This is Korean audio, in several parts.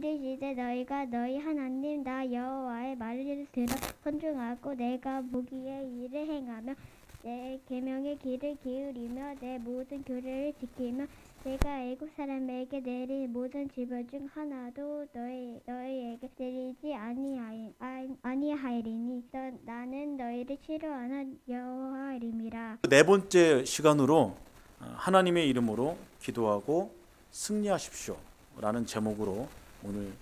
이르시되 너희가 너희 하나님 나 여호와의 말을 들어 손중하고 내가 보기에 이를 행하며 내 계명의 귀를 기울이며 내 모든 규례를 지키며 내가 애굽 사람에게 내린 모든 질병 중 하나도 너희에게 내리지 아니하리니 나는 너희를 치료하는 여호와임이라. 네 번째 시간으로 하나님의 이름으로 기도하고 승리하십시오 라는 제목으로 오늘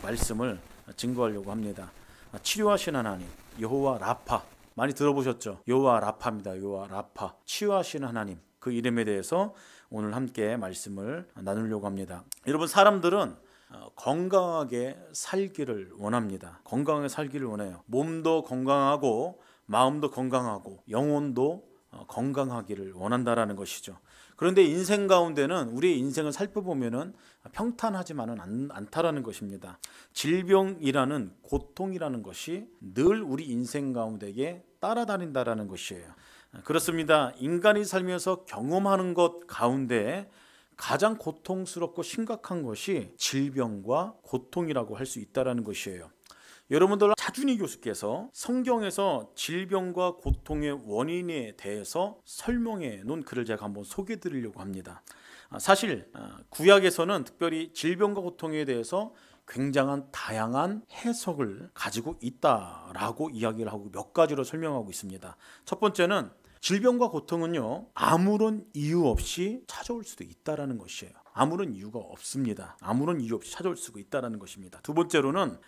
말씀을 증거하려고 합니다. 치료하신 하나님, 여호와 라파, 많이 들어보셨죠? 여호와 라파입니다. 여호와 라파, 치유하시는 하나님, 그 이름에 대해서 오늘 함께 말씀을 나누려고 합니다. 여러분, 사람들은 건강하게 살기를 원합니다. 건강하게 살기를 원해요. 몸도 건강하고 마음도 건강하고 영혼도 건강하기를 원한다라는 것이죠. 그런데 인생 가운데는 우리의 인생을 살펴보면은 평탄하지만은 않다라는 것입니다. 질병이라는 고통이라는 것이 늘 우리 인생 가운데에 따라다닌다라는 것이에요. 그렇습니다. 인간이 살면서 경험하는 것 가운데 가장 고통스럽고 심각한 것이 질병과 고통이라고 할 수 있다라는 것이에요. 여러분들, 차준희 교수께서 성경에서 질병과 고통의 원인에 대해서 설명해 놓은 글을 제가 한번 소개해 드리려고 합니다. 사실 구약에서는 특별히 질병과 고통에 대해서 굉장한 다양한 해석을 가지고 있다라고 이야기를 하고 몇 가지로 설명하고 있습니다. 첫 번째는 질병과 고통은요, 아무런 이유 없이 찾아올 수도 있다라는 것이에요. 아무런 이유가 없습니다. 아무런 이유 없이 찾아올 수가 있다라는 것입니다. 두 번째로는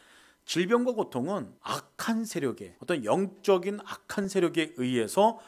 질병과 고통은 악한 세력에, 어떤 영적인 악한 세력에 의해서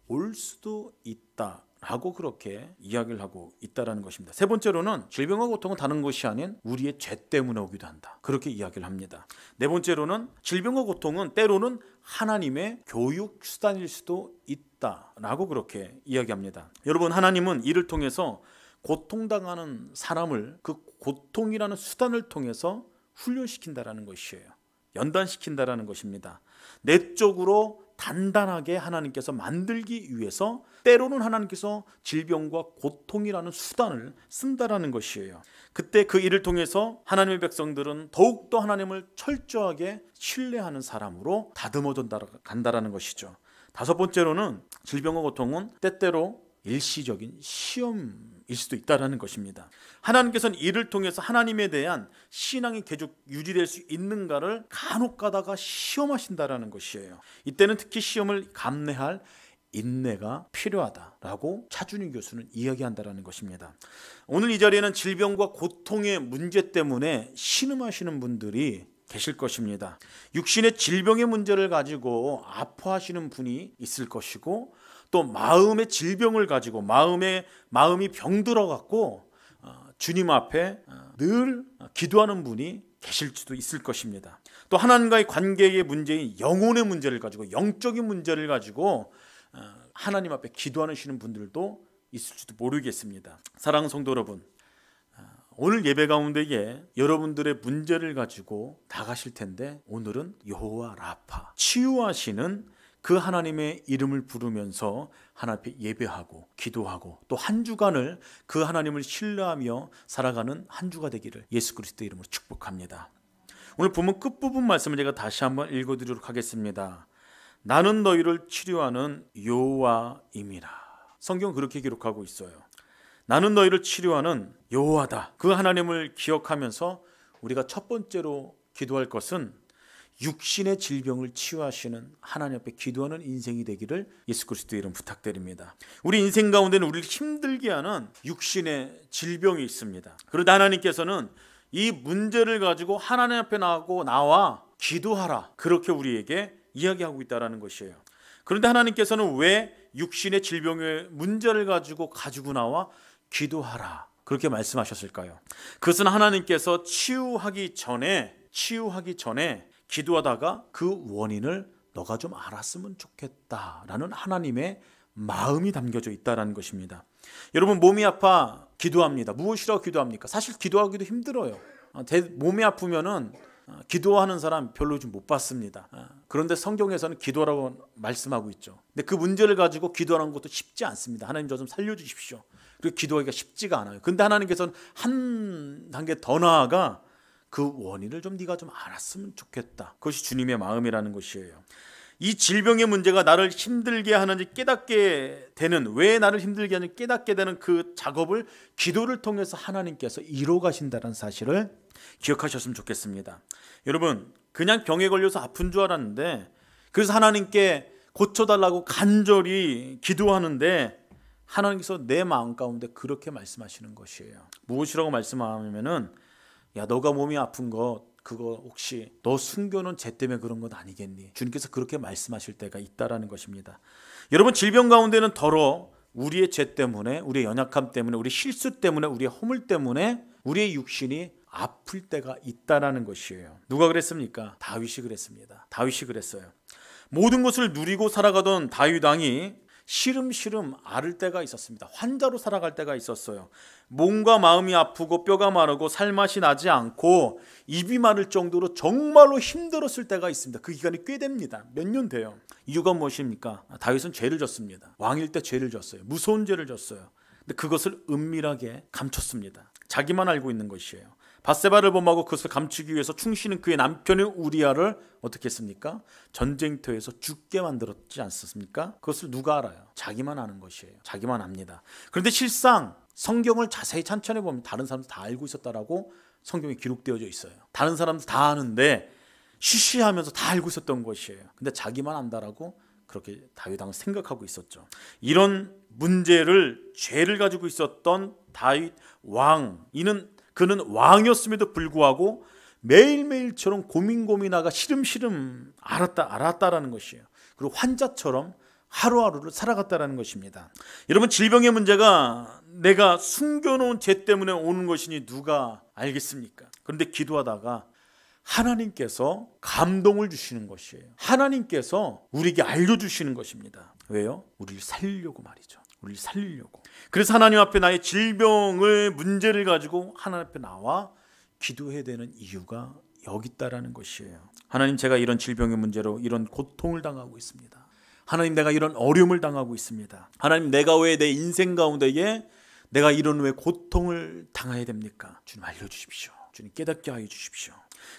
올 수도 있다라고 그렇게 이야기를 하고 있다라는 것입니다. 세 번째로는 질병과 고통은 다른 것이 아닌 우리의 죄 때문에 오기도 한다, 그렇게 이야기를 합니다. 네 번째로는 질병과 고통은 때로는 하나님의 교육 수단일 수도 있다라고 그렇게 이야기합니다. 여러분, 하나님은 이를 통해서 고통당하는 사람을 그 고통이라는 수단을 통해서 훈련시킨다라는 것이에요. 연단시킨다라는 것입니다. 내적으로 단단하게 하나님께서 만들기 위해서 때로는 하나님께서 질병과 고통이라는 수단을 쓴다라는 것이에요. 그때 그 일을 통해서 하나님의 백성들은 더욱더 하나님을 철저하게 신뢰하는 사람으로 다듬어져 간다라는 것이죠. 다섯 번째로는 질병과 고통은 때때로 일시적인 시험일 수도 있다는 것입니다. 하나님께서는 이를 통해서 하나님에 대한 신앙이 계속 유지될 수 있는가를 간혹 가다가 시험하신다는 것이에요. 이때는 특히 시험을 감내할 인내가 필요하다라고 차준희 교수는 이야기한다는 것입니다. 오늘 이 자리에는 질병과 고통의 문제 때문에 신음하시는 분들이 계실 것입니다. 육신의 질병의 문제를 가지고 아파하시는 분이 있을 것이고, 또 마음의 질병을 가지고 마음이 병들어 갖고 주님 앞에 늘 기도하는 분이 계실 수도 있을 것입니다. 또 하나님과의 관계의 문제인 영혼의 문제를 가지고, 영적인 문제를 가지고 하나님 앞에 기도하시는 분들도 있을 지도 모르겠습니다. 사랑하는 성도 여러분, 오늘 예배 가운데에 여러분들의 문제를 가지고 나가실 텐데, 오늘은 여호와 라파, 치유하시는 그 하나님의 이름을 부르면서 하나님 앞에 예배하고 기도하고 또 한 주간을 그 하나님을 신뢰하며 살아가는 한 주가 되기를 예수 그리스도의 이름으로 축복합니다. 오늘 본문 끝부분 말씀을 제가 다시 한번 읽어드리도록 하겠습니다. 나는 너희를 치료하는 여호와임이라. 성경은 그렇게 기록하고 있어요. 나는 너희를 치료하는 여호와다. 그 하나님을 기억하면서 우리가 첫 번째로 기도할 것은 육신의 질병을 치유하시는 하나님 앞에 기도하는 인생이 되기를 예수 그리스도의 이름 부탁드립니다. 우리 인생 가운데는 우리를 힘들게 하는 육신의 질병이 있습니다. 그런데 하나님께서는 이 문제를 가지고 하나님 앞에 나와 기도하라, 그렇게 우리에게 이야기하고 있다는 것이에요. 그런데 하나님께서는 왜 육신의 질병의 문제를 가지고 나와 기도하라, 그렇게 말씀하셨을까요? 그것은 하나님께서 치유하기 전에 기도하다가 그 원인을 너가 좀 알았으면 좋겠다라는 하나님의 마음이 담겨져 있다는 것입니다. 여러분, 몸이 아파 기도합니다. 무엇이라고 기도합니까? 사실 기도하기도 힘들어요. 몸이 아프면은 기도하는 사람 별로 좀 못 봤습니다. 그런데 성경에서는 기도라고 말씀하고 있죠. 근데 그 문제를 가지고 기도하는 것도 쉽지 않습니다. 하나님, 저 좀 살려주십시오. 그리고 기도하기가 쉽지가 않아요. 근데 하나님께서는 한 단계 더 나아가 그 원인을 좀 네가 좀 알았으면 좋겠다. 그것이 주님의 마음이라는 것이에요. 이 질병의 문제가 나를 힘들게 하는지 깨닫게 되는, 왜 나를 힘들게 하는지 깨닫게 되는 그 작업을 기도를 통해서 하나님께서 이루어 가신다는 사실을 기억하셨으면 좋겠습니다. 여러분, 그냥 병에 걸려서 아픈 줄 알았는데, 그래서 하나님께 고쳐달라고 간절히 기도하는데 하나님께서 내 마음 가운데 그렇게 말씀하시는 것이에요. 무엇이라고 말씀하면은, 야, 너가 몸이 아픈 거 그거 혹시 너 숨겨놓은 죄 때문에 그런 건 아니겠니? 주님께서 그렇게 말씀하실 때가 있다라는 것입니다. 여러분, 질병 가운데는 더러 우리의 죄 때문에, 우리의 연약함 때문에, 우리의 실수 때문에, 우리의 허물 때문에 우리의 육신이 아플 때가 있다라는 것이에요. 누가 그랬습니까? 다윗이 그랬습니다. 다윗이 그랬어요. 모든 것을 누리고 살아가던 다윗 왕이 시름시름 앓을 때가 있었습니다. 환자로 살아갈 때가 있었어요. 몸과 마음이 아프고 뼈가 마르고 살맛이 나지 않고 입이 마를 정도로 정말로 힘들었을 때가 있습니다. 그 기간이 꽤 됩니다. 몇 년 돼요. 이유가 무엇입니까? 다윗은 죄를 졌습니다. 왕일 때 죄를 졌어요. 무서운 죄를 졌어요. 근데 그것을 은밀하게 감췄습니다. 자기만 알고 있는 것이에요. 밧세바를 범하고 그것을 감추기 위해서 충신은 그의 남편인 우리아를 어떻게 했습니까? 전쟁터에서 죽게 만들었지 않습니까? 그것을 누가 알아요? 자기만 아는 것이에요. 자기만 압니다. 그런데 실상 성경을 자세히 찬찬해 보면 다른 사람도 다 알고 있었다라고 성경에 기록되어져 있어요. 다른 사람도 다 아는데 쉬쉬하면서 다 알고 있었던 것이에요. 근데 자기만 안다라고 그렇게 다윗 왕은 생각하고 있었죠. 이런 문제를, 죄를 가지고 있었던 다윗 왕, 그는 왕이었음에도 불구하고 매일매일처럼 고민하가 시름시름 앓았다라는 것이에요. 그리고 환자처럼 하루하루를 살아갔다라는 것입니다. 여러분, 질병의 문제가 내가 숨겨놓은 죄 때문에 오는 것이니 누가 알겠습니까? 그런데 기도하다가 하나님께서 감동을 주시는 것이에요. 하나님께서 우리에게 알려주시는 것입니다. 왜요? 우리를 살리려고 말이죠. 우리를 살리려고. 그래서 하나님 앞에 나의 질병의 문제를 가지고 하나님 앞에 나와 기도해야 되는 이유가 여기 있다라는 것이에요. 하나님, 제가 이런 질병의 문제로 이런 고통을 당하고 있습니다. 하나님, 내가 이런 어려움을 당하고 있습니다. 하나님, 내가 왜 내 인생 가운데에 내가 이런 왜 고통을 당해야 됩니까? 주님, 알려주십시오. 주님, 깨닫게 하여 주십시오.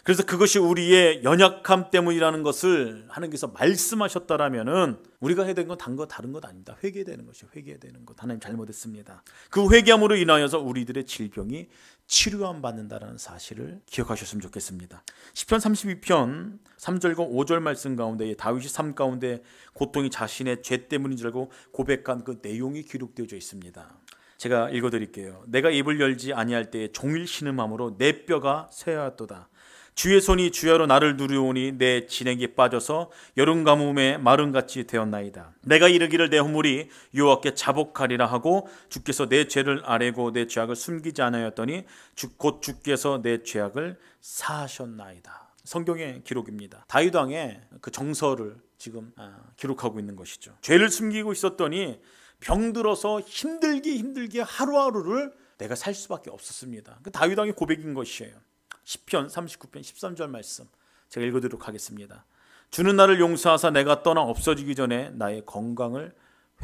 그래서 그것이 우리의 연약함 때문이라는 것을 하나님께서 말씀하셨다라면은 우리가 해야 되는 건 다른 것 아닙니다. 회개되는 것이요. 회개되는 것. 하나님, 잘못했습니다. 그 회개함으로 인하여서 우리들의 질병이 치료함 받는다라는 사실을 기억하셨으면 좋겠습니다. 시편 32편 3절과 5절 말씀 가운데 다윗이 삶 가운데 고통이 자신의 죄 때문인 줄 알고 고백한 그 내용이 기록되어져 있습니다. 제가 읽어드릴게요. 내가 입을 열지 아니할 때에 종일 신음함으로 내 뼈가 쇠하였도다. 주의 손이 주야로 나를 누르오니 내 진액이 빠져서 여름 가뭄에 마름같이 되었나이다. 내가 이르기를 내 허물이 여호와께 자복하리라 하고 주께서 내 죄를 아뢰고 내 죄악을 숨기지 않았더니 곧 주께서 내 죄악을 사하셨나이다. 성경의 기록입니다. 다윗 왕의 그 정서를 지금 기록하고 있는 것이죠. 죄를 숨기고 있었더니 병들어서 힘들게 하루하루를 내가 살 수밖에 없었습니다. 그 다윗 왕의 고백인 것이에요. 시편 39편 13절 말씀 제가 읽어드리도록 하겠습니다. 주는 나를 용서하사 내가 떠나 없어지기 전에 나의 건강을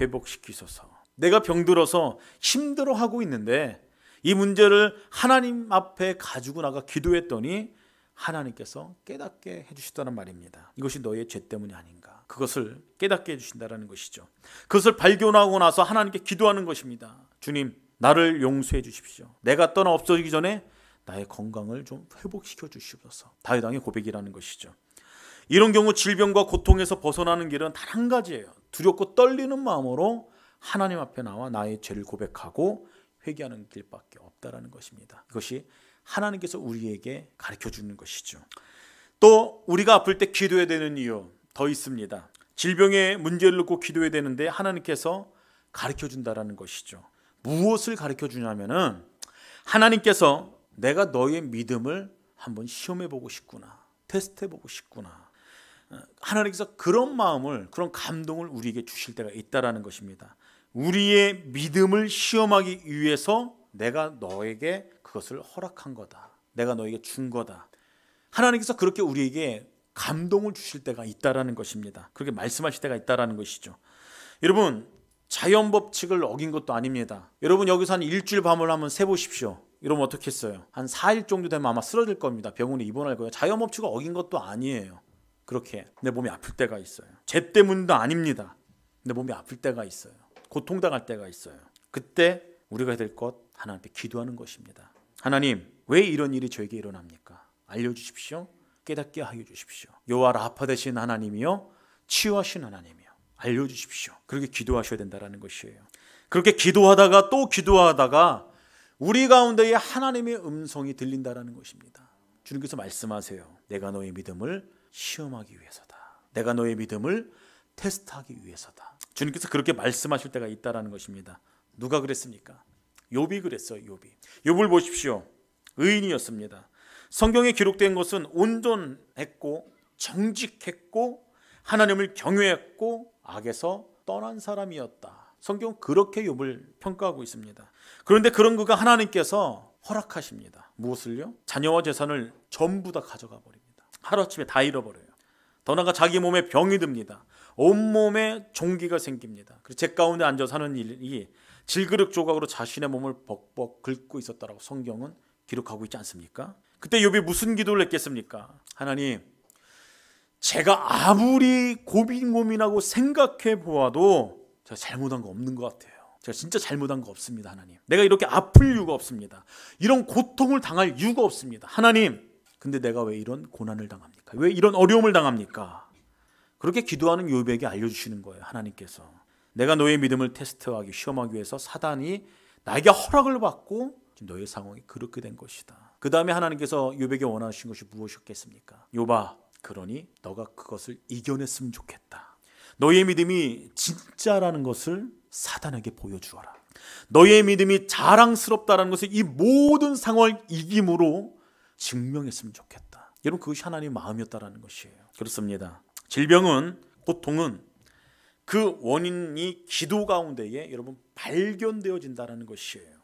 회복시키소서. 내가 병들어서 힘들어하고 있는데 이 문제를 하나님 앞에 가지고 나가 기도했더니 하나님께서 깨닫게 해주시다는 말입니다. 이것이 너의 죄 때문이 아닌가. 그것을 깨닫게 해주신다는 것이죠. 그것을 발견하고 나서 하나님께 기도하는 것입니다. 주님, 나를 용서해 주십시오. 내가 떠나 없어지기 전에 나의 건강을 좀 회복시켜 주시옵소서. 다윗 왕의 고백이라는 것이죠. 이런 경우 질병과 고통에서 벗어나는 길은 단 한 가지예요. 두렵고 떨리는 마음으로 하나님 앞에 나와 나의 죄를 고백하고 회개하는 길밖에 없다라는 것입니다. 이것이 하나님께서 우리에게 가르쳐 주는 것이죠. 또 우리가 아플 때 기도해야 되는 이유 더 있습니다. 질병의 문제를 놓고 기도해야 되는데 하나님께서 가르쳐 준다라는 것이죠. 무엇을 가르쳐 주냐면은 하나님께서 내가 너의 믿음을 한번 시험해 보고 싶구나. 테스트해 보고 싶구나. 하나님께서 그런 마음을, 그런 감동을 우리에게 주실 때가 있다라는 것입니다. 우리의 믿음을 시험하기 위해서 내가 너에게 그것을 허락한 거다. 내가 너에게 준 거다. 하나님께서 그렇게 우리에게 감동을 주실 때가 있다라는 것입니다. 그렇게 말씀하실 때가 있다라는 것이죠. 여러분, 자연 법칙을 어긴 것도 아닙니다. 여러분, 여기서 한 일주일 밤을 한번 세보십시오. 이러면 어떻겠어요? 한 4일 정도 되면 아마 쓰러질 겁니다. 병원에 입원할 거예요. 자연법칙을 어긴 것도 아니에요. 그렇게 내 몸이 아플 때가 있어요. 죄 때문도 아닙니다. 내 몸이 아플 때가 있어요. 고통당할 때가 있어요. 그때 우리가 해야 될 것, 하나님께 기도하는 것입니다. 하나님, 왜 이런 일이 저에게 일어납니까? 알려주십시오. 깨닫게 하여 주십시오. 여호와 라파 되신 하나님이요, 치유하신 하나님이요, 알려주십시오. 그렇게 기도하셔야 된다는 것이에요. 그렇게 기도하다가 또 기도하다가 우리 가운데에 하나님의 음성이 들린다라는 것입니다. 주님께서 말씀하세요. 내가 너의 믿음을 시험하기 위해서다. 내가 너의 믿음을 테스트하기 위해서다. 주님께서 그렇게 말씀하실 때가 있다라는 것입니다. 누가 그랬습니까? 욥이 그랬어요. 욥을 보십시오. 의인이었습니다. 성경에 기록된 것은 온전했고 정직했고 하나님을 경외했고 악에서 떠난 사람이었다. 성경은 그렇게 욥을 평가하고 있습니다. 그런데 그런 그가 하나님께서 허락하십니다. 무엇을요? 자녀와 재산을 전부 다 가져가 버립니다. 하루아침에 다 잃어버려요. 더 나아가 자기 몸에 병이 듭니다. 온몸에 종기가 생깁니다. 그리고 제 가운데 앉아서 하는 일이 질그릇 조각으로 자신의 몸을 벅벅 긁고 있었다라고 성경은 기록하고 있지 않습니까? 그때 욥이 무슨 기도를 했겠습니까? 하나님, 제가 아무리 고민하고 생각해 보아도 제가 잘못한 거 없는 것 같아요. 제가 진짜 잘못한 거 없습니다. 하나님, 내가 이렇게 아플 이유가 없습니다. 이런 고통을 당할 이유가 없습니다. 하나님, 근데 내가 왜 이런 고난을 당합니까? 왜 이런 어려움을 당합니까? 그렇게 기도하는 욥에게 알려주시는 거예요. 하나님께서 내가 너의 믿음을 테스트하기, 시험하기 위해서 사단이 나에게 허락을 받고 지금 너의 상황이 그렇게 된 것이다. 그 다음에 하나님께서 욥에게 원하신 것이 무엇이었겠습니까? 욥아, 그러니 너가 그것을 이겨냈으면 좋겠다. 너의 믿음이 진짜라는 것을 사단에게 보여주어라. 너의 믿음이 자랑스럽다는 것을 이 모든 상황을 이김으로 증명했으면 좋겠다. 여러분, 그것이 하나님의 마음이었다는 것이에요. 그렇습니다. 질병은, 고통은 그 원인이 기도 가운데에 여러분 발견되어진다는 것이에요.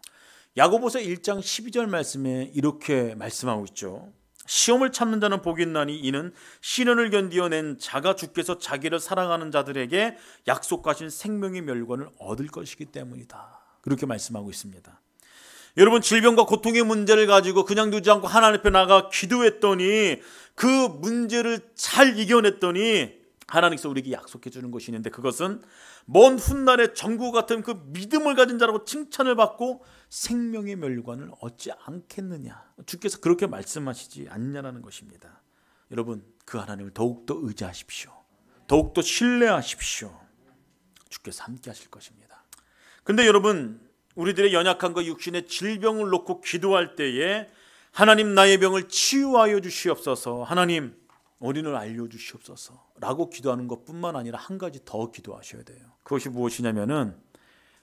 야고보서 1장 12절 말씀에 이렇게 말씀하고 있죠. 시험을 참는 자는 복이 있나니 이는 시련을 견디어낸 자가 주께서 자기를 사랑하는 자들에게 약속하신 생명의 멸관을 얻을 것이기 때문이다. 그렇게 말씀하고 있습니다. 여러분, 질병과 고통의 문제를 가지고 그냥 두지 않고 하나님 앞에 나가 기도했더니 그 문제를 잘 이겨냈더니 하나님께서 우리에게 약속해 주는 것이 있는데, 그것은 먼 훗날에 정구 같은 그 믿음을 가진 자라고 칭찬을 받고 생명의 멸관을 얻지 않겠느냐. 주께서 그렇게 말씀하시지 않냐라는 것입니다. 여러분, 그 하나님을 더욱더 의지하십시오. 더욱더 신뢰하십시오. 주께서 함께 하실 것입니다. 근데 여러분, 우리들의 연약함과 육신의 질병을 놓고 기도할 때에 하나님, 나의 병을 치유하여 주시옵소서, 하나님 어린을 알려주시옵소서 라고 기도하는 것뿐만 아니라 한 가지 더 기도하셔야 돼요. 그것이 무엇이냐면은,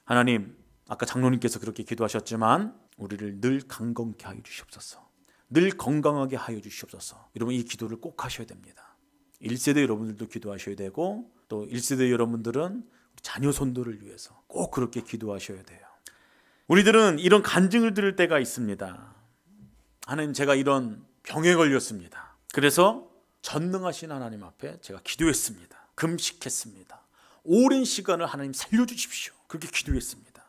하나님, 아까 장로님께서 그렇게 기도하셨지만 우리를 늘 강건케 하여 주시옵소서, 늘 건강하게 하여 주시옵소서. 여러분, 이 기도를 꼭 하셔야 됩니다. 1세대 여러분들도 기도하셔야 되고, 또 1세대 여러분들은 자녀 손들을 위해서 꼭 그렇게 기도하셔야 돼요. 우리들은 이런 간증을 들을 때가 있습니다. 하나님, 제가 이런 병에 걸렸습니다. 그래서 전능하신 하나님 앞에 제가 기도했습니다. 금식했습니다. 오랜 시간을 하나님 살려주십시오. 그렇게 기도했습니다.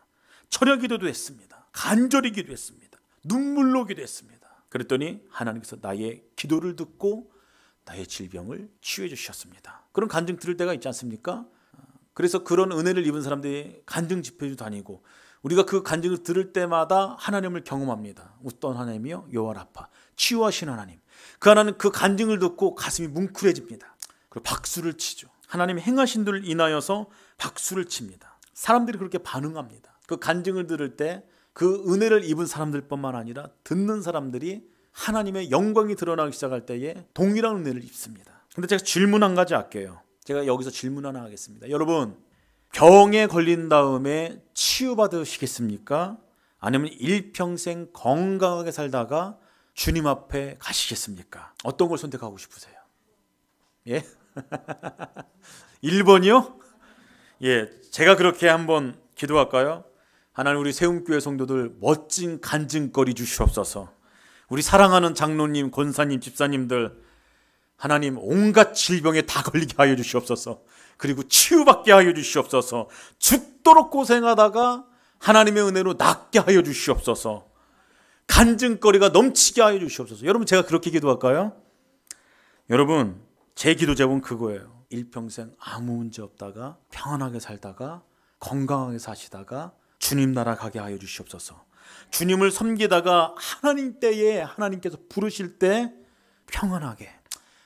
철야 기도도 했습니다. 간절히 기도했습니다. 눈물로 기도했습니다. 그랬더니 하나님께서 나의 기도를 듣고 나의 질병을 치유해 주셨습니다. 그런 간증 들을 때가 있지 않습니까? 그래서 그런 은혜를 입은 사람들이 간증 집회도 다니고, 우리가 그 간증을 들을 때마다 하나님을 경험합니다. 어떤 하나님이요? 여호와 라파, 치유하신 하나님. 그 하나님, 그 간증을 듣고 가슴이 뭉클해집니다. 그리고 박수를 치죠. 하나님 행하신 들 인하여서 박수를 칩니다. 사람들이 그렇게 반응합니다. 그 간증을 들을 때 그 은혜를 입은 사람들뿐만 아니라 듣는 사람들이 하나님의 영광이 드러나기 시작할 때에 동일한 은혜를 입습니다. 근데 제가 질문 한 가지 할게요. 제가 여기서 질문 하나 하겠습니다. 여러분, 병에 걸린 다음에 치유받으시겠습니까? 아니면 일평생 건강하게 살다가 주님 앞에 가시겠습니까? 어떤 걸 선택하고 싶으세요? 예? 1번이요? 예, 제가 그렇게 한번 기도할까요? 하나님, 우리 세움교회 성도들 멋진 간증거리 주시옵소서. 우리 사랑하는 장로님, 권사님, 집사님들, 하나님 온갖 질병에 다 걸리게 하여 주시옵소서. 그리고 치유받게 하여 주시옵소서. 죽도록 고생하다가 하나님의 은혜로 낫게 하여 주시옵소서. 간증거리가 넘치게 하여 주시옵소서. 여러분, 제가 그렇게 기도할까요? 여러분, 제 기도 제목은 그거예요. 일평생 아무 문제 없다가 평안하게 살다가 건강하게 사시다가 주님 나라 가게 하여 주시옵소서. 주님을 섬기다가 하나님 때에 하나님께서 부르실 때 평안하게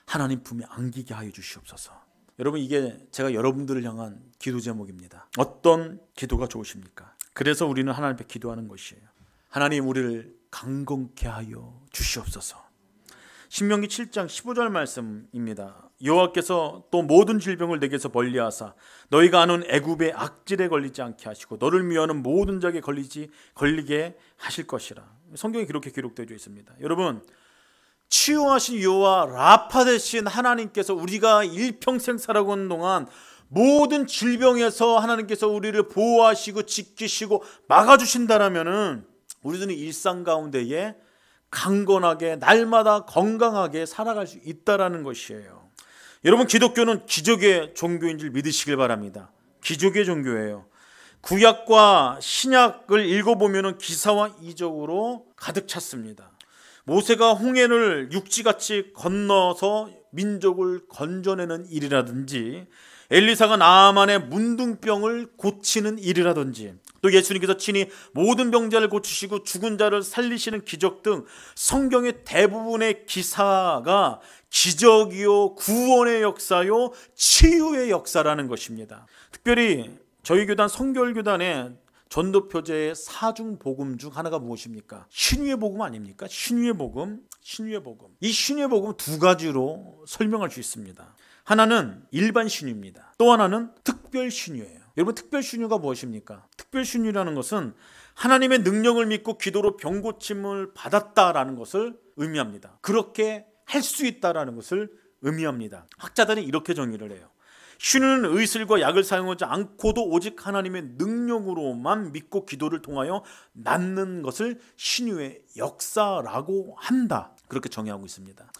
하나님 품에 안기게 하여 주시옵소서. 여러분, 이게 제가 여러분들을 향한 기도 제목입니다. 어떤 기도가 좋으십니까? 그래서 우리는 하나님 앞에 기도하는 것이에요. 하나님, 우리를 강건케 하여 주시옵소서. 신명기 7장 15절 말씀입니다. 여호와께서 또 모든 질병을 내게서 멀리하사 너희가 아는 애굽의 악질에 걸리지 않게 하시고 너를 미워하는 모든 자에게 걸리게 하실 것이라. 성경에 그렇게 기록되어 있습니다. 여러분, 치유하신 여호와 라파 되신 하나님께서 우리가 일평생 살아온 동안 모든 질병에서 하나님께서 우리를 보호하시고 지키시고 막아주신다라면은 우리들은 일상 가운데에 강건하게 날마다 건강하게 살아갈 수 있다라는 것이에요. 여러분, 기독교는 기적의 종교인 줄 믿으시길 바랍니다. 기적의 종교예요. 구약과 신약을 읽어보면 기사와 이적으로 가득 찼습니다. 모세가 홍해를 육지같이 건너서 민족을 건져내는 일이라든지, 엘리사가 나아만의 문둥병을 고치는 일이라든지, 또 예수님께서 친히 모든 병자를 고치시고 죽은 자를 살리시는 기적 등 성경의 대부분의 기사가 기적이요, 구원의 역사요, 치유의 역사라는 것입니다. 특별히 저희 교단 성결교단의 전도표제의 사중 복음 중 하나가 무엇입니까? 신유의 복음 아닙니까? 신유의 복음. 이 신유의 복음 두 가지로 설명할 수 있습니다. 하나는 일반 신유입니다. 또 하나는 특별 신유예요. 여러분, 특별 신유가 무엇입니까? 특별 신유라는 것은 하나님의 능력을 믿고 기도로 병 고침을 받았다라는 것을 의미합니다. 그렇게 할 수 있다라는 것을 의미합니다. 학자들은 이렇게 정의를 해요. 신유는 의술과 약을 사용하지 않고도 오직 하나님의 능력으로만 믿고 기도를 통하여 낫는 것을 신유의 역사라고 한다. 그렇게 정의하고 있습니다.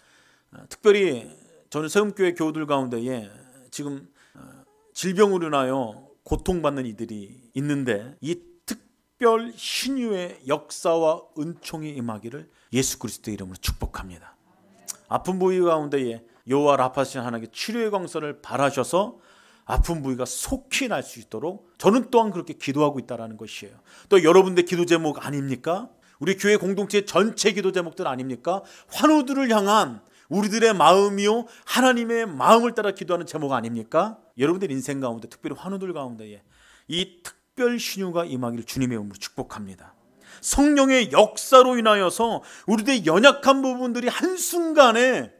특별히 저는 세움교회 교우들 가운데에 지금 질병으로 인하여 고통받는 이들이 있는데, 이 특별 신유의 역사와 은총이 임하기를 예수 그리스도의 이름으로 축복합니다. 아픈 부위 가운데에 여호와 라파신 하나님께 치료의 광선을 발하셔서 아픈 부위가 속히 날 수 있도록 저는 또한 그렇게 기도하고 있다는 것이에요. 또 여러분들 기도 제목 아닙니까? 우리 교회 공동체 전체 기도 제목들 아닙니까? 환우들을 향한 우리들의 마음이요, 하나님의 마음을 따라 기도하는 제목 아닙니까? 여러분들 인생 가운데, 특별히 환우들 가운데에 이 특별 신유가 임하기를 주님의 이름으로 축복합니다. 성령의 역사로 인하여서 우리들의 연약한 부분들이 한순간에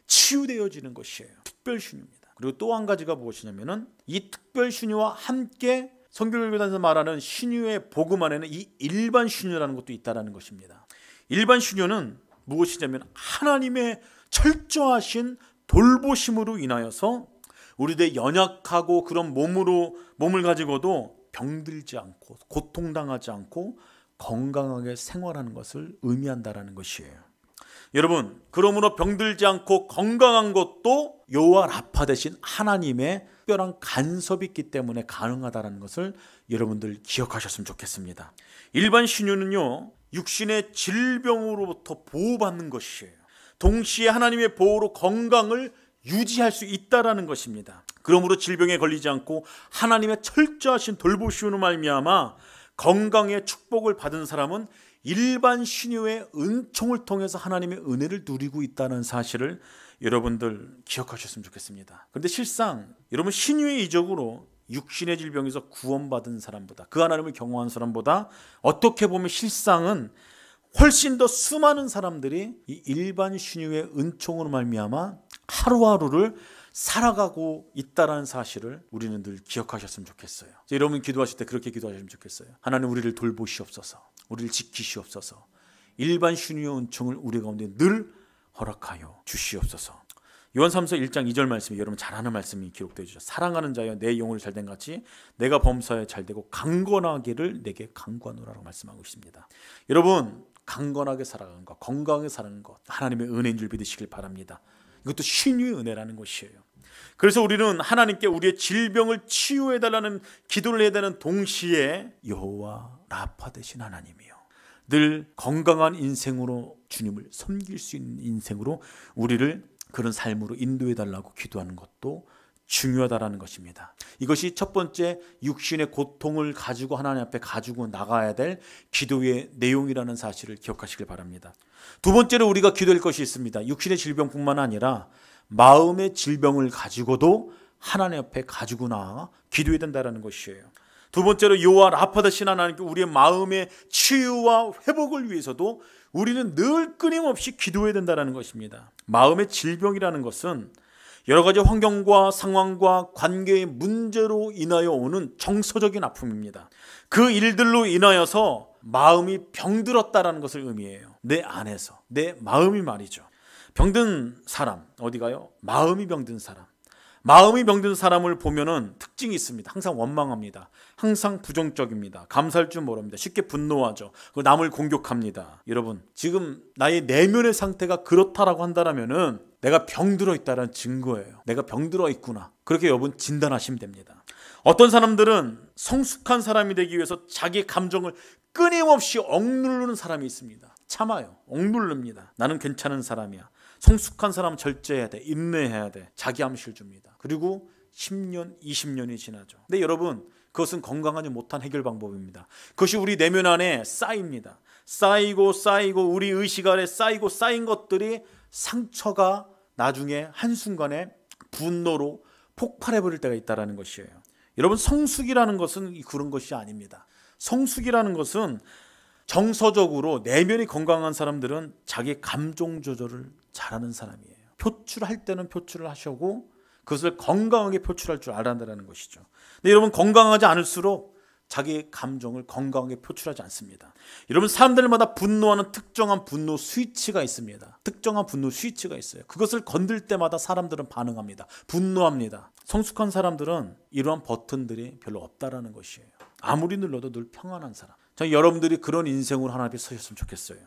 치유되어지는 것이에요. 특별 신유입니다. 그리고 또 한 가지가 무엇이냐면은 이 특별 신유와 함께 성결교단에서 말하는 신유의 복음 안에는 이 일반 신유라는 것도 있다라는 것입니다. 일반 신유는 무엇이냐면 하나님의 철저하신 돌보심으로 인하여서 우리들의 연약하고 그런 몸을 가지고도 병들지 않고 고통당하지 않고 건강하게 생활하는 것을 의미한다라는 것이에요. 여러분, 그러므로 병들지 않고 건강한 것도 여호와 라파 되신 하나님의 특별한 간섭이 있기 때문에 가능하다는 것을 여러분들 기억하셨으면 좋겠습니다. 일반 신유는요, 육신의 질병으로부터 보호받는 것이에요. 동시에 하나님의 보호로 건강을 유지할 수 있다라는 것입니다. 그러므로 질병에 걸리지 않고 하나님의 철저하신 돌보심으로 말미암아 건강의 축복을 받은 사람은 일반 신유의 은총을 통해서 하나님의 은혜를 누리고 있다는 사실을 여러분들 기억하셨으면 좋겠습니다. 그런데 실상 여러분, 신유의 이적으로 육신의 질병에서 구원받은 사람보다, 그 하나님을 경험한 사람보다 어떻게 보면 실상은 훨씬 더 수많은 사람들이 이 일반 신유의 은총으로 말미암아 하루하루를 살아가고 있다는 사실을 우리는 늘 기억하셨으면 좋겠어요. 여러분 기도하실 때 그렇게 기도하시면 좋겠어요. 하나님, 우리를 돌보시옵소서, 우리를 지키시옵소서, 일반 신유의 은총을 우리 가운데 늘 허락하여 주시옵소서. 요한삼서 1장 2절 말씀이 여러분 잘 아는 말씀이 기록되어 있죠. 사랑하는 자여, 내 영혼이 잘된 같이 내가 범사에 잘되고 강건하기를 내게 강구하노라라고 말씀하고 있습니다. 여러분, 강건하게 살아가는 것, 건강하게 사는 것, 하나님의 은혜인 줄 믿으시길 바랍니다. 이것도 신유의 은혜라는 것이에요. 그래서 우리는 하나님께 우리의 질병을 치유해달라는 기도를 해야 되는 동시에 여호와 라파 되신 하나님이요, 늘 건강한 인생으로 주님을 섬길 수 있는 인생으로 우리를 그런 삶으로 인도해 달라고 기도하는 것도 중요하다라는 것입니다. 이것이 첫 번째 육신의 고통을 가지고 하나님 앞에 가지고 나가야 될 기도의 내용이라는 사실을 기억하시길 바랍니다. 두 번째로 우리가 기도할 것이 있습니다. 육신의 질병뿐만 아니라 마음의 질병을 가지고도 하나님 앞에 가지고 나가 기도해야 된다는 것이에요. 두 번째로 여호와 라파 되신 하나님께 우리의 마음의 치유와 회복을 위해서도 우리는 늘 끊임없이 기도해야 된다는 것입니다. 마음의 질병이라는 것은 여러 가지 환경과 상황과 관계의 문제로 인하여 오는 정서적인 아픔입니다. 그 일들로 인하여서 마음이 병들었다라는 것을 의미해요. 내 안에서, 내 마음이 말이죠. 병든 사람, 어디 가요? 마음이 병든 사람. 마음이 병든 사람을 보면은 특징이 있습니다. 항상 원망합니다. 항상 부정적입니다. 감사할 줄 모릅니다. 쉽게 분노하죠. 남을 공격합니다. 여러분, 지금 나의 내면의 상태가 그렇다라고 한다면은 내가 병들어 있다는 증거예요. 내가 병들어 있구나. 그렇게 여러분 진단하시면 됩니다. 어떤 사람들은 성숙한 사람이 되기 위해서 자기 감정을 끊임없이 억누르는 사람이 있습니다. 참아요. 억누릅니다. 나는 괜찮은 사람이야. 성숙한 사람은 절제해야 돼. 인내해야 돼. 자기 암시를 줍니다. 그리고 10년, 20년이 지나죠. 근데 여러분, 그것은 건강하지 못한 해결 방법입니다. 그것이 우리 내면 안에 쌓입니다. 쌓이고 우리 의식 아래 쌓인 것들이 상처가 나중에 한순간에 분노로 폭발해버릴 때가 있다는 것이에요. 여러분, 성숙이라는 것은 그런 것이 아닙니다. 성숙이라는 것은 정서적으로 내면이 건강한 사람들은 자기 감정 조절을 잘하는 사람이에요. 표출할 때는 표출을 하시고 그것을 건강하게 표출할 줄 알아야한다는 것이죠. 근데 여러분, 건강하지 않을수록 자기 감정을 건강하게 표출하지 않습니다. 여러분, 사람들마다 분노하는 특정한 분노 스위치가 있습니다. 특정한 분노 스위치가 있어요. 그것을 건들 때마다 사람들은 반응합니다. 분노합니다. 성숙한 사람들은 이러한 버튼들이 별로 없다라는 것이에요. 아무리 눌러도 늘 평안한 사람. 여러분들이 그런 인생으로 하나님 앞에 서셨으면 좋겠어요.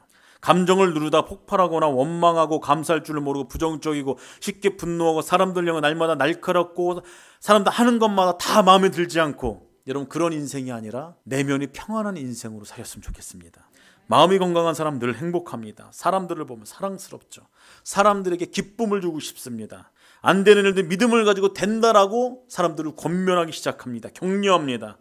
감정을 누르다 폭발하거나 원망하고 감사할 줄을 모르고 부정적이고 쉽게 분노하고 사람들 향해 날마다 날카롭고 사람들 하는 것마다 다 마음에 들지 않고, 여러분, 그런 인생이 아니라 내면이 평안한 인생으로 사셨으면 좋겠습니다. 마음이 건강한 사람 늘 행복합니다. 사람들을 보면 사랑스럽죠. 사람들에게 기쁨을 주고 싶습니다. 안 되는 일들 믿음을 가지고 된다라고 사람들을 권면하기 시작합니다. 격려합니다.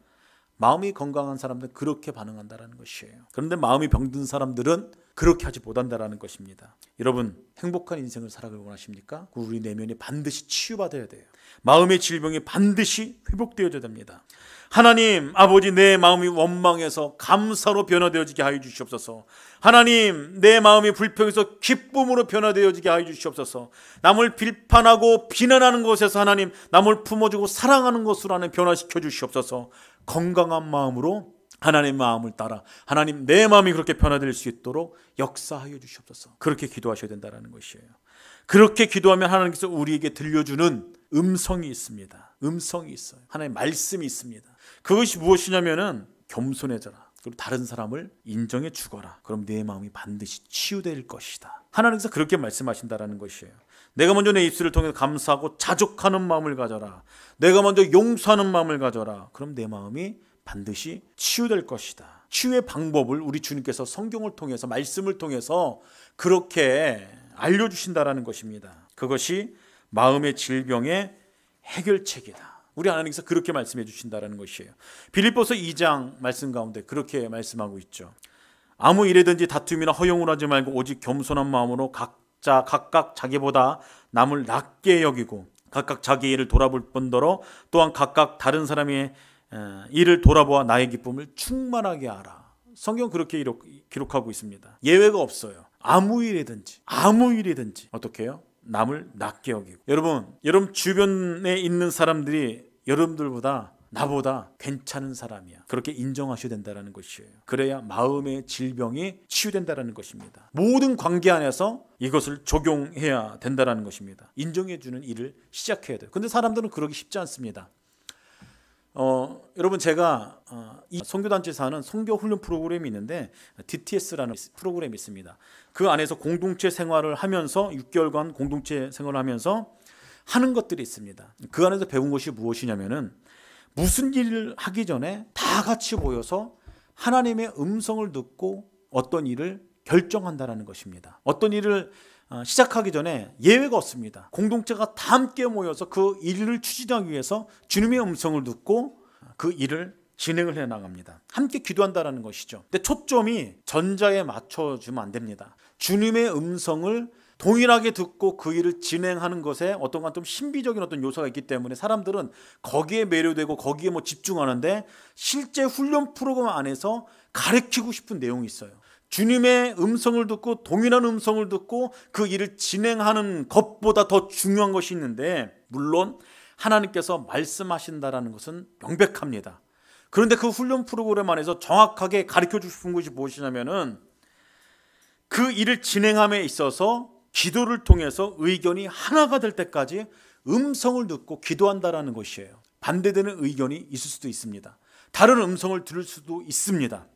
마음이 건강한 사람들은 그렇게 반응한다는 것이에요. 그런데 마음이 병든 사람들은 그렇게 하지 못한다는 것입니다. 여러분, 행복한 인생을 살아가길 원하십니까? 우리 내면이 반드시 치유받아야 돼요. 마음의 질병이 반드시 회복되어야 됩니다. 하나님 아버지, 내 마음이 원망해서 감사로 변화되어지게 하여 주시옵소서. 하나님, 내 마음이 불평해서 기쁨으로 변화되어지게 하여 주시옵소서. 남을 비판하고 비난하는 것에서 하나님 남을 품어주고 사랑하는 것으로 하나님 변화시켜 주시옵소서. 건강한 마음으로 하나님의 마음을 따라 하나님, 내 마음이 그렇게 변화될 수 있도록 역사하여 주시옵소서. 그렇게 기도하셔야 된다는 것이에요. 그렇게 기도하면 하나님께서 우리에게 들려주는 음성이 있습니다. 음성이 있어요. 하나님의 말씀이 있습니다. 그것이 무엇이냐면은 겸손해져라. 그리고 다른 사람을 인정해 주거라. 그럼 내 마음이 반드시 치유될 것이다. 하나님께서 그렇게 말씀하신다라는 것이에요. 내가 먼저 내 입술을 통해 감사하고 자족하는 마음을 가져라. 내가 먼저 용서하는 마음을 가져라. 그럼 내 마음이 반드시 치유될 것이다. 치유의 방법을 우리 주님께서 성경을 통해서, 말씀을 통해서 그렇게 알려주신다라는 것입니다. 그것이 마음의 질병의 해결책이다. 우리 하나님께서 그렇게 말씀해 주신다는 것이에요. 빌립보서 2장 말씀 가운데 그렇게 말씀하고 있죠. 아무 일에든지 다툼이나 허용을 하지 말고 오직 겸손한 마음으로 각각 자기보다 남을 낮게 여기고 각각 자기 일을 돌아볼 뿐더러 또한 각각 다른 사람의 일을 돌아보아 나의 기쁨을 충만하게 하라. 성경 그렇게 기록하고 있습니다. 예외가 없어요. 아무 일이든지 어떻게 해요? 남을 낮게 여기고. 여러분 주변에 있는 사람들이 여러분들보다 나보다 괜찮은 사람이야. 그렇게 인정하셔야 된다는 것이에요. 그래야 마음의 질병이 치유된다는 것입니다. 모든 관계 안에서 이것을 적용해야 된다는 것입니다. 인정해주는 일을 시작해야 돼요. 근데 사람들은 그러기 쉽지 않습니다. 여러분, 제가 이 선교단체에서 하는 선교훈련 프로그램이 있는데 DTS라는 프로그램이 있습니다. 그 안에서 공동체 생활을 하면서 6개월간 공동체 생활을 하면서 하는 것들이 있습니다. 그 안에서 배운 것이 무엇이냐면은 무슨 일을 하기 전에 다 같이 모여서 하나님의 음성을 듣고 어떤 일을 결정한다라는 것입니다. 어떤 일을 시작하기 전에 예외가 없습니다. 공동체가 다 함께 모여서 그 일을 추진하기 위해서 주님의 음성을 듣고 그 일을 진행을 해 나갑니다. 함께 기도한다라는 것이죠. 근데 초점이 전자에 맞춰주면 안 됩니다. 주님의 음성을 동일하게 듣고 그 일을 진행하는 것에 어떤 좀 신비적인 어떤 요소가 있기 때문에 사람들은 거기에 매료되고 거기에 집중하는데 실제 훈련 프로그램 안에서 가르치고 싶은 내용이 있어요. 주님의 음성을 듣고 동일한 음성을 듣고 그 일을 진행하는 것보다 더 중요한 것이 있는데, 물론 하나님께서 말씀하신다라는 것은 명백합니다. 그런데 그 훈련 프로그램 안에서 정확하게 가르쳐 주고 싶은 것이 무엇이냐면은 그 일을 진행함에 있어서 기도를 통해서 의견이 하나가 될 때까지 음성을 듣고 기도한다라는 것이에요. 반대되는 의견이 있을 수도 있습니다. 다른 음성을 들을 수도 있습니다.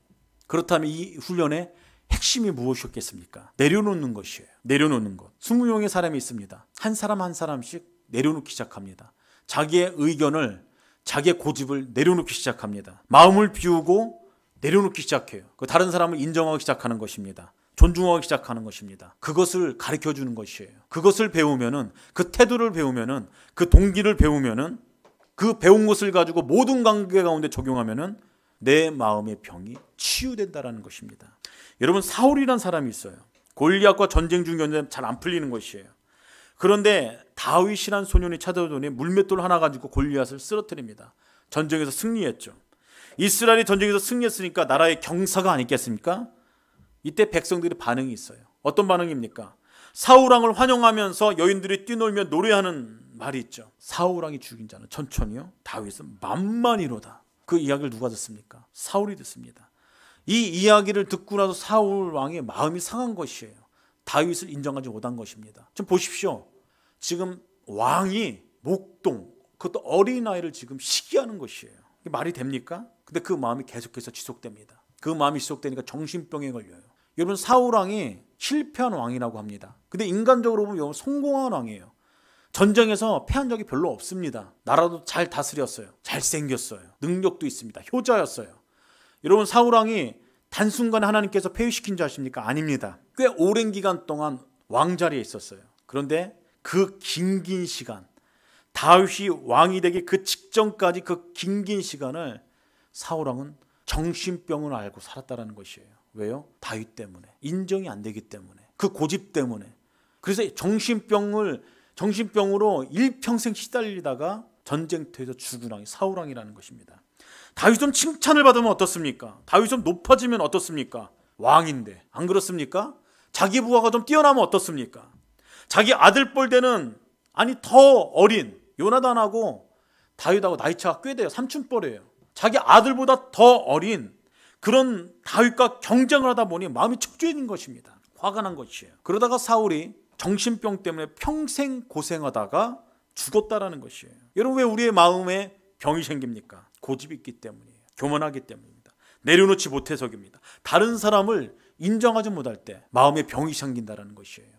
그렇다면 이 훈련의 핵심이 무엇이었겠습니까? 내려놓는 것이에요. 내려놓는 것. 20명의 사람이 있습니다. 한 사람 한 사람씩 내려놓기 시작합니다. 자기의 의견을, 자기의 고집을 내려놓기 시작합니다. 마음을 비우고 내려놓기 시작해요. 그 다른 사람을 인정하기 시작하는 것입니다. 존중하기 시작하는 것입니다. 그것을 가르쳐 주는 것이에요. 그것을 배우면은, 그 태도를 배우면은, 그 동기를 배우면은, 그 배운 것을 가지고 모든 관계 가운데 적용하면은 내 마음의 병이 치유된다라는 것입니다. 여러분, 사울이라는 사람이 있어요. 골리앗과 전쟁 중이었는데 잘 안 풀리는 것이에요. 그런데 다윗이라는 소년이 찾아오더니 물맷돌 하나 가지고 골리앗을 쓰러뜨립니다. 전쟁에서 승리했죠. 이스라엘이 전쟁에서 승리했으니까 나라의 경사가 아니겠습니까? 이때 백성들의 반응이 있어요. 어떤 반응입니까? 사울왕을 환영하면서 여인들이 뛰놀며 노래하는 말이 있죠. 사울왕이 죽인 자는 천천히요, 다윗은 만만이로다. 그 이야기를 누가 듣습니까? 사울이 듣습니다. 이 이야기를 듣고 나서 사울왕의 마음이 상한 것이에요. 다윗을 인정하지 못한 것입니다. 좀 보십시오. 지금 왕이 목동, 그것도 어린아이를 지금 시기하는 것이에요. 이게 말이 됩니까? 근데 그 마음이 계속해서 지속됩니다. 그 마음이 지속되니까 정신병에 걸려요. 여러분, 사울왕이 실패한 왕이라고 합니다. 근데 인간적으로 보면 성공한 왕이에요. 전쟁에서 패한 적이 별로 없습니다. 나라도 잘 다스렸어요. 잘생겼어요. 능력도 있습니다. 효자였어요. 여러분, 사울왕이 단순간에 하나님께서 폐위시킨 줄 아십니까? 아닙니다. 꽤 오랜 기간 동안 왕자리에 있었어요. 그런데 그 긴 시간, 다윗이 왕이 되기 그 직전까지 그 긴 시간을 사울왕은 정신병을 앓고 살았다는 것이에요. 왜요? 다윗 때문에. 인정이 안 되기 때문에. 그 고집 때문에. 그래서 정신병으로 일평생 시달리다가 전쟁터에서 죽은 왕이 사울왕이라는 것입니다. 다윗 좀 칭찬을 받으면 어떻습니까? 다윗 좀 높아지면 어떻습니까? 왕인데. 안 그렇습니까? 자기 부하가 좀 뛰어나면 어떻습니까? 자기 아들뻘 되는, 아니 더 어린 요나단하고 다윗하고 나이차가 꽤 돼요. 삼촌뻘이에요. 자기 아들보다 더 어린 그런 다윗과 경쟁을 하다 보니 마음이 척죄진 것입니다. 화가 난 것이에요. 그러다가 사울이 정신병 때문에 평생 고생하다가 죽었다라는 것이에요. 여러분, 왜 우리의 마음에 병이 생깁니까? 고집이 있기 때문이에요. 교만하기 때문입니다. 내려놓지 못해서입니다. 다른 사람을 인정하지 못할 때 마음에 병이 생긴다는 것이에요.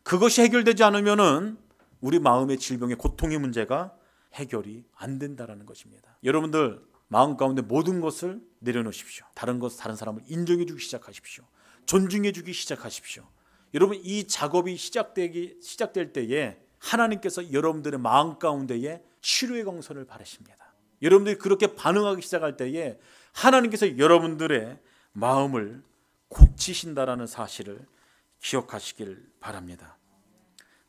그것이 해결되지 않으면은 우리 마음의 질병의 고통의 문제가 해결이 안 된다는 것입니다. 여러분들, 마음 가운데 모든 것을 내려놓으십시오. 다른 사람을 인정해 주기 시작하십시오. 존중해 주기 시작하십시오. 여러분, 이 작업이 시작될 때에 하나님께서 여러분들의 마음 가운데에 치료의 공선을 바라십니다. 여러분들이 그렇게 반응하기 시작할 때에 하나님께서 여러분들의 마음을 고치신다라는 사실을 기억하시길 바랍니다.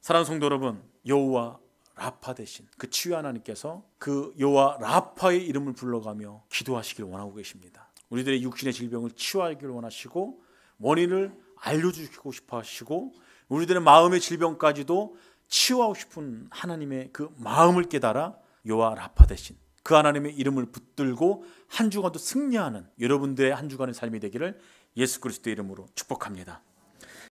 사랑하는 성도 여러분, 여호와 라파 되신 그 치유 하나님께서 그 여호와 라파의 이름을 불러가며 기도하시길 원하고 계십니다. 우리들의 육신의 질병을 치유하기를 원하시고 원인을 알려주시고 싶어 하시고 우리들의 마음의 질병까지도 치유하고 싶은 하나님의 그 마음을 깨달아 여호와 라파 되신 그 하나님의 이름을 붙들고 한 주간도 승리하는 여러분들의 한 주간의 삶이 되기를 예수 그리스도의 이름으로 축복합니다.